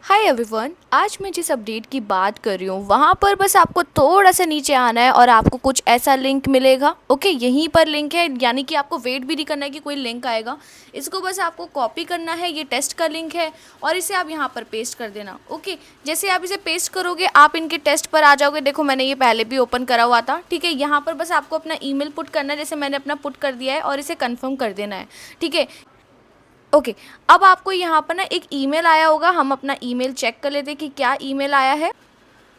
Hi everyone, आज मैं जिस अपडेट की बात कर रही हूँ वहाँ पर बस आपको थोड़ा सा नीचे आना है और आपको कुछ ऐसा लिंक मिलेगा। ओके, यहीं पर लिंक है, यानी कि आपको वेट भी नहीं करना है कि कोई लिंक आएगा। इसको बस आपको कॉपी करना है, ये टेस्ट का लिंक है और इसे आप यहाँ पर पेस्ट कर देना। ओके, जैसे आप इसे पेस्ट करोगे आप इनके टेस्ट पर आ जाओगे। देखो मैंने ये पहले भी ओपन करा हुआ था, ठीक है। यहाँ पर बस आपको अपना ईमेल पुट करना है, जैसे मैंने अपना पुट कर दिया है, और इसे कन्फर्म कर देना है, ठीक है। ओके, अब आपको यहाँ पर ना एक ईमेल आया होगा, हम अपना ईमेल चेक कर लेते हैं कि क्या ईमेल आया है।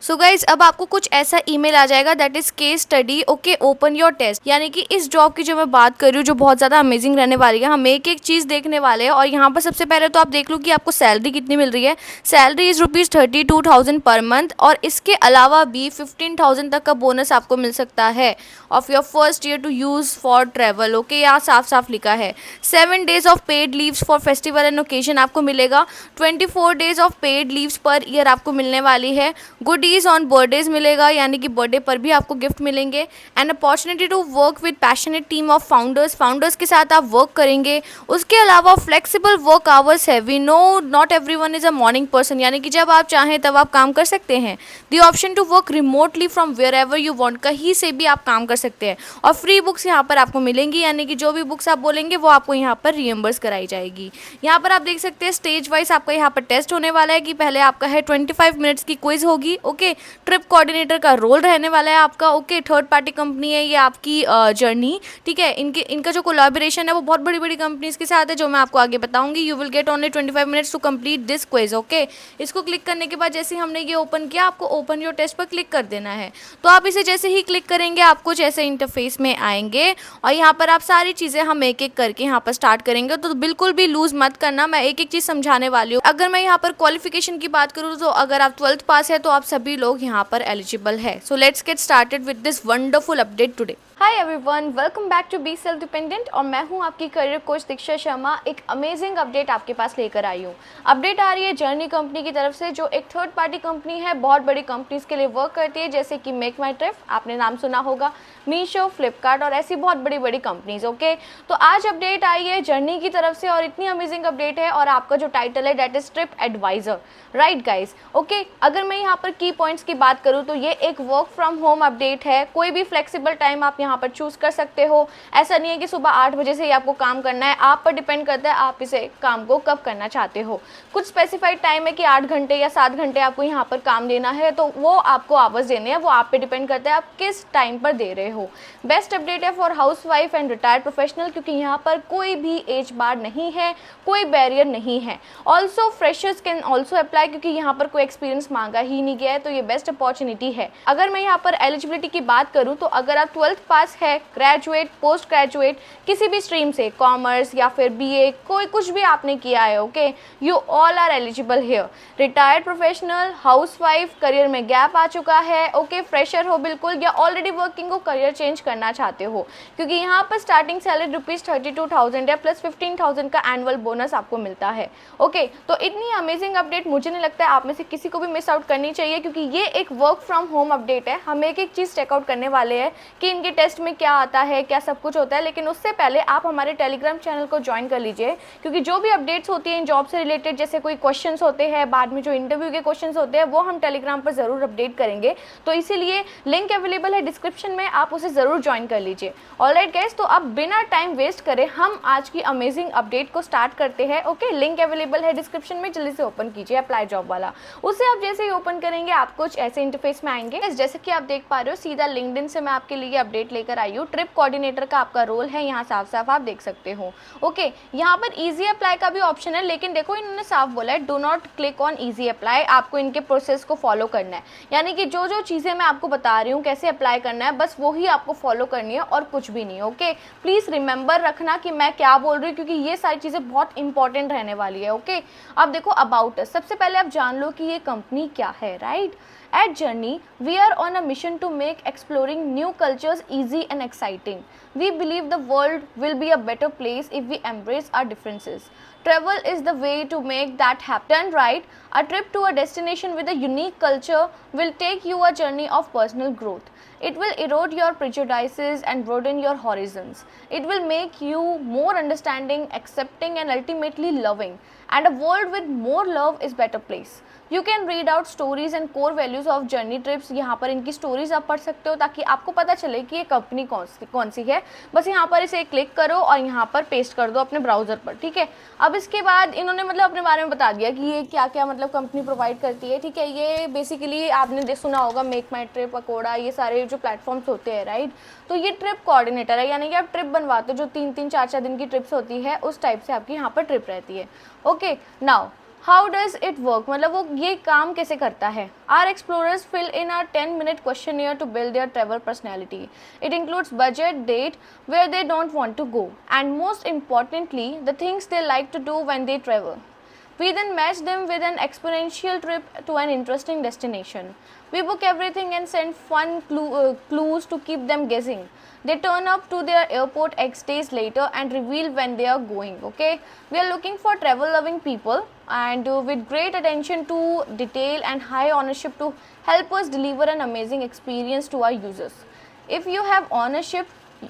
सो गाइज, अब आपको कुछ ऐसा ईमेल आ जाएगा, that is case study okay open your test. यानी कि इस जॉब की जो मैं बात कर रही हूँ जो बहुत ज़्यादा अमेजिंग रहने वाली है, हम एक एक चीज़ देखने वाले हैं। और यहाँ पर सबसे पहले तो आप देख लो कि आपको सैलरी कितनी मिल रही है। सैलरी इज़ ₹32,000 पर मंथ, और इसके अलावा भी 15,000 तक का बोनस आपको मिल सकता है of your first year to use for travel. Okay, यहाँ साफ साफ लिखा है 7 days of paid leaves for festival and occasion आपको मिलेगा। 24 days of paid leaves per year आपको मिलने वाली है। गुडीज ऑन बर्थडेज मिलेगा, यानी कि बर्थडे पर भी आपको गिफ्ट मिलेंगे। And opportunity to work with passionate team of founders के साथ आप वर्क करेंगे। उसके अलावा फ्लेक्सिबल वर्क आवर्स है। We know not everyone is a morning person, यानी कि जब आप चाहें तब आप काम कर सकते हैं। The option to work remotely from wherever you want, कहीं से भी आप काम कर सकते हैं। और फ्री बुक्स यहाँ पर आपको मिलेंगी, यानी कि जो भी बुक्स आप बोलेंगे वो आपको यहाँ पर रीएम्बर्स कराई जाएगी। यहाँ पर आप देख सकते हैं स्टेज वाइज आपका यहाँ पर टेस्ट होने वाला है कि पहले आपका है 25 मिनट्स की क्विज होगी। ओके, ट्रिप कोऑर्डिनेटर का रोल रहने वाला है आपका। ओके, थर्ड पार्टी कंपनी है ये आपकी जर्नी, ठीक है। इनका जो कोलैबोरेशन है वो बहुत बड़ी बड़ी कंपनीज के साथ है, जो मैं आपको आगे बताऊंगी। You will get only 25 minutes to complete this quiz. Okay, इसको क्लिक करने के बाद जैसे ही हमने ये ओपन किया, आपको ओपन योर टेस्ट पर क्लिक कर देना है। तो आप इसे जैसे ही क्लिक करेंगे आप कुछ ऐसे इंटरफेस में आएंगे, और यहाँ पर आप सारी चीज़ें हम एक एक करके यहाँ पर स्टार्ट करेंगे। तो बिल्कुल भी लूज मत करना, मैं एक एक चीज़ समझाने वाली हूँ। अगर मैं यहाँ पर क्वालिफिकेशन की बात करूँ तो अगर आप 12th पास है तो आप सभी लोग यहाँ पर एलिजिबल है। So let's get started with this wonderful update today. Hi everyone, welcome back to be self dependent, और मैं हूं आपकी करियर कोच दीक्षा शर्मा। एक अमेजिंग अपडेट आपके पास लेकर आई हूं। अपडेट आ रही है जर्नी कंपनी की तरफ से, जो एक थर्ड पार्टी कंपनी है, बहुत बड़ी कंपनीज के लिए वर्क करती है, जैसे कि मेक माई ट्रिप, आपने नाम सुना होगा, मीशो, फ्लिपकार्ट और ऐसी बहुत बड़ी बड़ी कंपनीज। ओके, तो आज अपडेट आई है जर्नी की तरफ से, और इतनी अमेजिंग अपडेट है, और आपका जो टाइटल है that is TripAdvisor, right guys. Okay, अगर मैं यहाँ पर की पॉइंट्स की बात करूँ तो ये एक वर्क फ्रॉम होम अपडेट है। कोई भी फ्लेक्सिबल टाइम आप यहाँ पर चूज कर सकते हो। ऐसा नहीं है कि सुबह 8 बजे से ही आपको काम करना है, आप पर डिपेंड करता है आप इसे काम को कब करना चाहते हो। कुछ स्पेसिफाइड टाइम है कि 8 घंटे या 7 घंटे आपको यहाँ पर काम देना है, तो वो आपको आवर्स देने हैं, वो आप पे डिपेंड करता है आप किस टाइम पर दे रहे हो। बेस्ट अपडेट है for house wife and retired professional, क्योंकि यहाँ पर कोई भी एज बार नहीं है, कोई बैरियर नहीं है। Also freshers can also apply, क्योंकि यहाँ पर कोई एक्सपीरियंस मांगा ही नहीं गया है, तो ये बेस्ट अपॉर्चुनिटी है। अगर मैं यहाँ पर एलिजिबिलिटी की बात करूँ तो अगर आप 12th पास है, ग्रेजुएट, पोस्ट ग्रेजुएट, किसी भी स्ट्रीम से, कॉमर्स या फिर बीए, कोई कुछ भी आपने किया है, okay, you all are eligible here. Retired professional, housewife, career में गैप आ चुका है, ओके, फ्रेशर हो बिल्कुल, या ऑलरेडी वर्किंग हो, करियर चेंज करना चाहते हो, क्योंकि यहाँ पर स्टार्टिंग सैलरी ₹32,000 है, प्लस 15,000 का एनुअल बोनस आपको मिलता है। ओके, तो इतनी अमेजिंग अपडेट मुझे नहीं लगता है आप में से किसी को भी मिस आउट करनी चाहिए, क्योंकि ये एक वर्क फ्रॉम होम अपडेट है। हम एक एक चीज़ चेकआउट करने वाले हैं कि इनके टेस्ट में क्या आता है, क्या सब कुछ होता है, लेकिन उससे पहले आप हमारे टेलीग्राम चैनल को ज्वाइन कर लीजिए, क्योंकि जो भी अपडेट्स होती हैं इन जॉब से रिलेटेड, जैसे कोई क्वेश्चंस होते हैं, बाद में जो इंटरव्यू के क्वेश्चंस होते हैं, वो हम टेलीग्राम पर ज़रूर अपडेट करेंगे। तो इसीलिए लिंक अवेलेबल है डिस्क्रिप्शन में, आप उसे ज़रूर ज्वाइन कर लीजिए। ऑलराइट गाइस, तो अब बिना टाइम वेस्ट करे हम आज की अमेजिंग अपडेट को स्टार्ट करते हैं। ओके, लिंक अवेलेबल है डिस्क्रिप्शन में, जल्दी से ओपन कीजिए, अप्लाई जॉब वाला। उसे आप जैसे ही ओपन करेंगे आप कुछ ऐसे इंटरफेस में आएंगे। जैसे कि आप देख पा रहे हो, सीधा लिंक्डइन से मैं आपके लिए अपडेट लेकर आई हूँ। ट्रिप कोऑर्डिनेटर का आपका रोल है, यहाँ साफ साफ आप देख सकते हो। ओके, यहाँ पर इजी अप्लाई का भी ऑप्शन है, लेकिन देखो इन्होंने साफ बोला है do not click on easy apply, आपको इनके प्रोसेस को फॉलो करना है। यानी कि जो जो चीज़ें मैं आपको बता रही हूँ कैसे अप्लाई करना है, बस वही आपको फॉलो करनी है और कुछ भी नहीं। ओके, प्लीज़ रिमेंबर रखना कि मैं क्या बोल रही हूँ, क्योंकि ये सारी चीज़ें बहुत इंपॉर्टेंट रहने वाली है। ओके, अब देखो अबाउट अस, सबसे पहले आप जान लो कि ये कंपनी क्या है, right. At Journey, we are on a mission to make exploring new cultures easy and exciting. We believe the world will be a better place if we embrace our differences. Travel is the way to make that happen, right? A trip to a destination with a unique culture will take you a journey of personal growth. It will erode your prejudices and broaden your horizons. It will make you more understanding, accepting, and ultimately loving. And a world with more love is better place. You can read out stories and core values of journey trips. यहाँ पर इनकी stories आप पढ़ सकते हो ताकि आपको पता चले कि ये कंपनी कौन सी है. बस यहाँ पर इसे क्लिक करो और यहाँ पर पेस्ट कर दो अपने ब्राउज़र पर. ठीक है, अब इसके बाद इन्होंने मतलब अपने बारे में बता दिया कि ये क्या क्या मतलब कंपनी प्रोवाइड करती है. ठीक है, ये बेसिकली आपने सुना होगा मेक माई ट्रिप, अकोड़ा, ये सारे जो प्लेटफॉर्म्स होते हैं, राइट. तो ये ट्रिप कोऑर्डिनेटर है, यानी कि आप ट्रिप बनवाते हो जो 3-3, 4-4 दिन की ट्रिप्स होती है, उस टाइप से आपकी यहाँ पर ट्रिप रहती है. Okay, now how does it work, मतलब वो ये काम कैसे करता है. Our explorers fill in our 10-minute questionnaire to build their travel personality. It includes budget, date, where they don't want to go, and most importantly, the things they like to do when they travel. We then match them with an experiential trip to an interesting destination. We book everything and send fun clues to keep them guessing. They turn up to their airport X days later and reveal when they are going. Okay, we are looking for travel loving people and with great attention to detail and high ownership to help us deliver an amazing experience to our users. If you have ownership,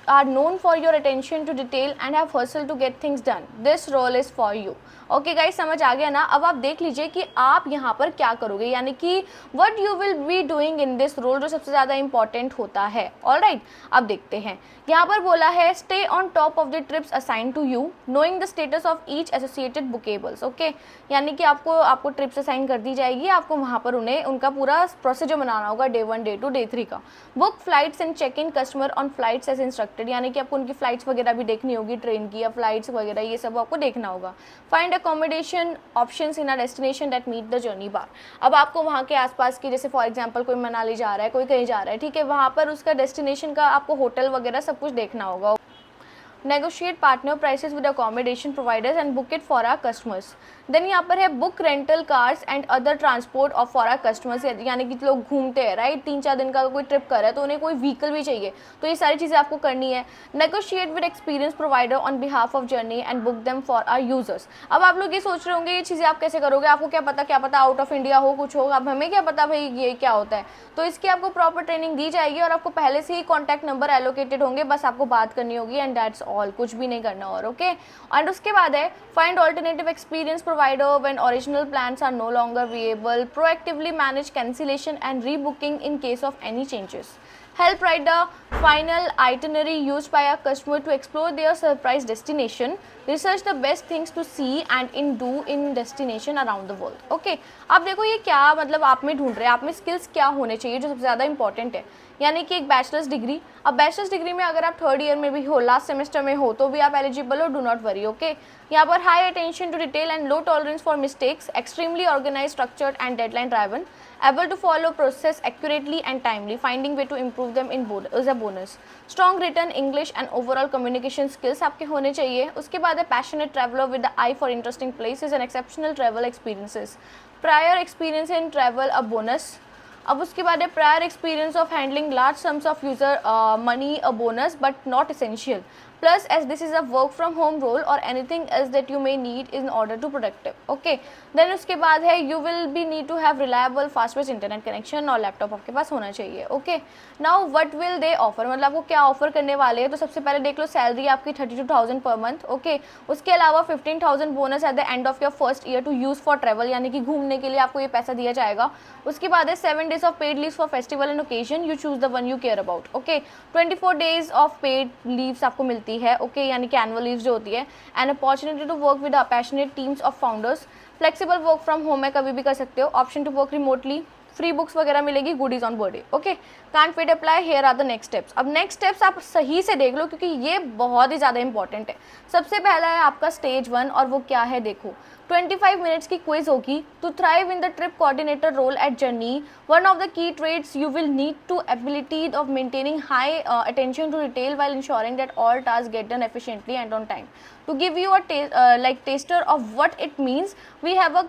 are known for your attention to detail and have hustle to get things done, this role is for you. Okay guys, समझ आ गया ना. अब आप देख लीजिए कि आप यहाँ पर क्या करोगे, यानी कि what you will be doing in this role, जो सबसे ज़्यादा इंपॉर्टेंट होता है. ऑलराइट, अब देखते हैं. यहाँ पर बोला है stay on top of the trips assign to you, knowing the status of each associated bookables. Okay, यानी कि आपको ट्रिप्स असाइन कर दी जाएगी, आपको वहाँ पर उन्हें उनका पूरा प्रोसीजर बनाना होगा डे 1, डे 2, डे 3 का. Book flights and check in customer on flights as instructed, यानी कि आपको उनकी फ्लाइट्स वगैरह भी देखनी होगी, ट्रेन की या फ्लाइट्स वगैरह, ये सब आपको देखना होगा. Find accommodation options in a destination that meet the journey bar. अब आपको वहाँ के आसपास की, जैसे फॉर एग्जांपल कोई मनाली जा रहा है, कोई कहीं जा रहा है, ठीक है, वहाँ पर उसका डेस्टिनेशन का आपको होटल वगैरह सब कुछ देखना होगा. negotiate partner prices with accommodation providers and book it for our customers. Then यहाँ पर है book rental cars and other transport of for our customers, यानी कि लोग घूमते हैं, राइट. 3-4 दिन का कोई ट्रिप कर रहा है तो उन्हें कोई व्हीकल भी चाहिए, तो ये सारी चीज़ें आपको करनी है. Negotiate with experience provider on behalf of Journey and book them for our users. अब आप लोग ये सोच रहे होंगे ये चीज़ें आप कैसे करोगे, आपको क्या पता आउट ऑफ इंडिया हो, कुछ हो, अब हमें क्या पता भाई ये क्या होता है. तो इसकी आपको प्रॉपर ट्रेनिंग दी जाएगी और आपको पहले से ही कॉन्टैक्ट नंबर एलोकेटेड होंगे, बस आपको बात करनी होगी एंड दैट्स ऑल, कुछ भी नहीं करना. और ओके, एंड उसके बाद है find alternative experience provider when original plans are no longer viable, proactively manage cancellation and rebooking in case of any changes. Help write the final itinerary used by a customer to explore their surprise destination. Research the best things to see and do in destination around the world. Okay, अब देखो ये क्या मतलब आप में ढूंढ रहे हैं, आप में स्किल्स क्या होने चाहिए जो सबसे ज़्यादा इंपॉर्टेंट है. यानी कि एक बैचलर्स डिग्री, अब बैचलर्स डिग्री में अगर आप 3rd ईयर में भी हो, लास्ट सेमेस्टर में हो, तो भी आप एलिजिबल हो, डू नॉट वरी. ओके, यहाँ पर high attention to detail and low tolerance for mistakes, extremely organised, structured and deadline driven, able to follow process accurately and timely, finding way to improve them is a bonus. Strong written English and overall communication skills आपके होने चाहिए. उसके बाद है passionate traveler with the eye for interesting places and exceptional travel experiences. Prior experience in travel a bonus. अब उसके बाद है prior experience of handling large sums of user money a bonus but not essential. Plus, as this is a work from home role or anything else that you may need in order to productive. Okay, then उसके बाद है you will be need to have reliable fast paced internet connection और laptop आपके पास होना चाहिए. Okay, now what will they offer, मतलब आपको क्या ऑफर करने वाले हैं. तो सबसे पहले देख लो सैलरी आपकी 32,000 पर मंथ. ओके, उसके अलावा 15,000 bonus at the end of your first year to use for travel, यानी कि घूमने के लिए आपको ये पैसा दिया जाएगा. उसके बाद है 7 days of paid leaves for festival and occasion, you choose the one you care about. Okay, 24 days of paid leaves आपको मिलती है. ओके, यानी कि एनुअल लीव्स जो होती है. And opportunity to work with passionate teams of founders. Flexible work from home है, कभी भी कर सकते हो. Option to work remotely, free books वगैरह मिलेगी, goodies on birthday. Okay, can't wait apply, here are the next steps. अब next steps आप सही से देख लो क्योंकि ये बहुत ही ज़्यादा इंपॉर्टेंट है. सबसे पहला है आपका स्टेज 1 और वो क्या है देखो. 25 minutes की क्विज होगी. To thrive in the trip coordinator role at Journey, one of the key traits you will need to ability of maintaining high attention to detail while ensuring that all tasks get done efficiently and on time. To give you a taster of what it means, we have a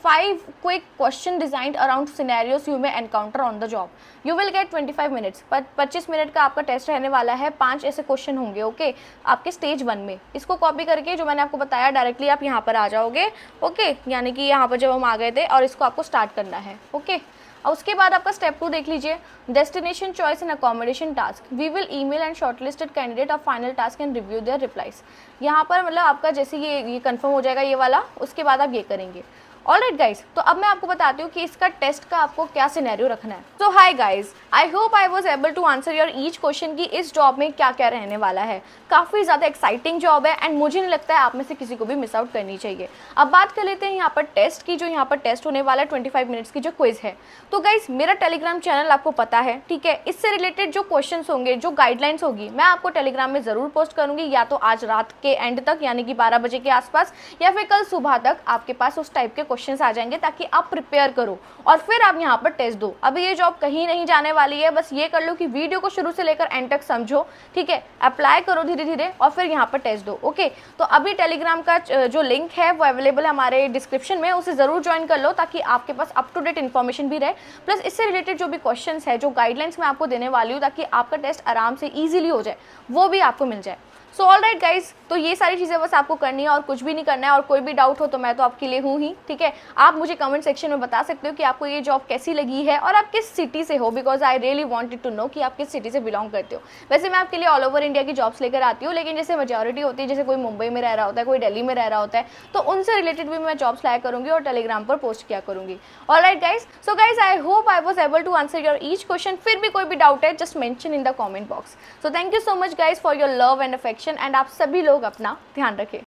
5 quick question designed around scenarios you may encounter on the job. You will gate 25 minutes, पर 25 minute का आपका test रहने वाला है। 5 ऐसे question होंगे okay आपके stage 1 में। इसको कॉपी करके जो मैंने आपको बताया डायरेक्टली आप यहाँ पर आ जाओगे ओके, यानी कि यहाँ पर जब हम आ गए थे, और इसको आपको स्टार्ट करना है ओके। और उसके बाद आपका स्टेप 2 देख लीजिए, destination choice and accommodation task. We will email and shortlisted candidate of final task and review their replies. यहाँ पर मतलब आपका जैसे ये कंफर्म हो जाएगा ये वाला, उसके बाद आप ये करेंगे। ऑलराइट गाइज, तो अब मैं आपको बताती हूँ कि इसका टेस्ट का आपको क्या सिनेरियो रखना है। So hi guys, I hope I was able to answer your each question कि इस जॉब में क्या क्या रहने वाला है। काफ़ी ज़्यादा एक्साइटिंग जॉब है एंड मुझे नहीं लगता है आप में से किसी को भी मिस आउट करनी चाहिए। अब बात कर लेते हैं यहाँ पर टेस्ट की। जो यहाँ पर टेस्ट होने वाला है 25 मिनट्स की जो क्विज है। तो गाइज मेरा टेलीग्राम चैनल आपको पता है, ठीक है। इससे रिलेटेड जो क्वेश्चन होंगे, जो गाइडलाइंस होगी, मैं आपको टेलीग्राम में ज़रूर पोस्ट करूँगी, या तो आज रात के एंड तक यानी कि 12 बजे के आसपास, या फिर कल सुबह तक आपके पास उस टाइप के क्वेश्चन आ जाएंगे, ताकि आप प्रिपेयर करो और फिर आप यहाँ पर टेस्ट दो। अभी ये जॉब कहीं नहीं जाने वाली है, बस ये कर लो कि वीडियो को शुरू से लेकर एंड तक समझो, ठीक है। अप्लाई करो धीरे धीरे और फिर यहाँ पर टेस्ट दो ओके। तो अभी टेलीग्राम का जो लिंक है वो अवेलेबल है हमारे डिस्क्रिप्शन में, उसे ज़रूर ज्वाइन कर लो ताकि आपके पास अप टू डेट इन्फॉर्मेशन भी रहे। प्लस इससे रिलेटेड जो भी क्वेश्चन है, जो गाइडलाइंस मैं आपको देने वाली हूँ, ताकि आपका टेस्ट आराम से ईजिली हो जाए, वो भी आपको मिल जाए। सो ऑलराइट गाइज, तो ये सारी चीज़ें बस आपको करनी है और कुछ भी नहीं करना है। और कोई भी डाउट हो तो मैं तो आपके लिए हूँ ही, ठीक है। आप मुझे कमेंट सेक्शन में बता सकते हो कि आपको ये जॉब कैसी लगी है और आप किस सिटी से हो, because I really wanted to know कि आप किस सिटी से बिलोंग करते हो। वैसे मैं आपके लिए ऑल ओवर इंडिया की जॉब्स लेकर आती हूँ, लेकिन जैसे मेजॉरिटी होती है, जैसे कोई मुंबई में रह रहा होता है, कोई दिल्ली में रह रहा होता है, तो उनसे रिलेटेड भी मैं जॉब्स लाया करूँगी और टेलीग्राम पर पोस्ट किया करूँगी। Alright guys, so guys I hope I was able to answer your each question. फिर भी कोई भी डाउट है just mention in the comment box. So thank you so much guys for your love and affection, and आप सभी लोग अपना ध्यान रखें।